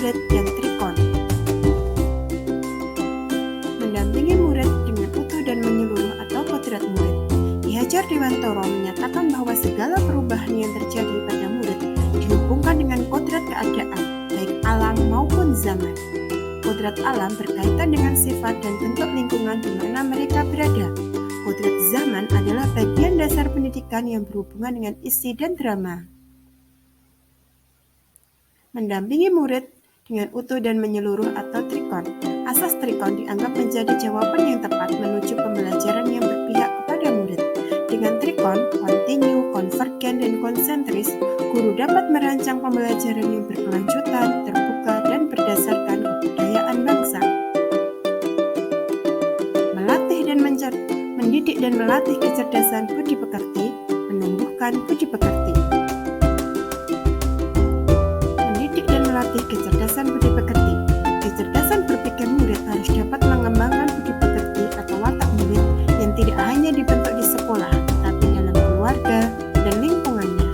murid, dan trikon. Mendampingi murid dengan utuh dan menyeluruh atau kodrat murid. Ki Hajar Dewantara menyatakan bahwa segala perubahan yang terjadi pada murid dihubungkan dengan kodrat keadaan, baik alam maupun zaman. Kodrat alam berkaitan dengan sifat dan bentuk lingkungan di mana mereka berada. Kodrat zaman adalah bagian dasar pendidikan yang berhubungan dengan isi dan drama. Mendampingi murid dengan utuh dan menyeluruh atau trikon. Asas trikon dianggap menjadi jawaban yang tepat menuju pembelajaran yang berpihak kepada murid. Dengan trikon, kontinu, konvergen, dan konsentris, guru dapat merancang pembelajaran yang berkelanjutan, terbuka, dan berdasarkan kebudayaan bangsa. Mendidik dan melatih kecerdasan budi pekerti, menumbuhkan budi pekerti. Mendidik dan melatih kecerdasan budi pekerti. Kecerdasan berpikir murid harus dapat mengembangkan budi pekerti atau watak murid yang tidak hanya dibentuk di sekolah, tetapi dalam keluarga dan lingkungannya.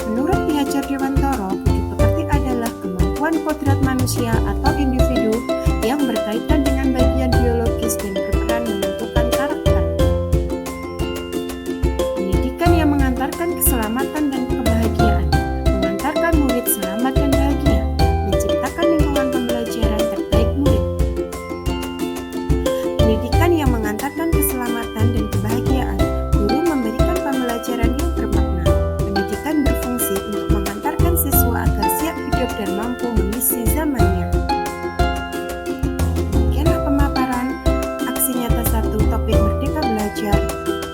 Menurut Ki Hajar Dewantara, budi pekerti adalah kemampuan kodrat manusia atau individu yang berkaitan dengan bagian biologis dan berperan menentukan karakter. Pendidikan yang mengantarkan keselamatan dan kebahagiaan, mengantarkan murid selamat dan bahagia, menciptakan lingkungan pembelajaran terbaik murid. Pendidikan yang mengantarkan keselamatan dan kebahagiaan, guru memberikan pembelajaran yang bermakna. Pendidikan berfungsi untuk mengantarkan siswa agar siap hidup dan mampu mengisi zamannya. Demikianlah pemaparan aksi nyata 1 topik Merdeka Belajar.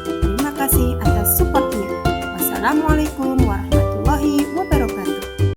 Terima kasih atas supportnya. Wassalamualaikum.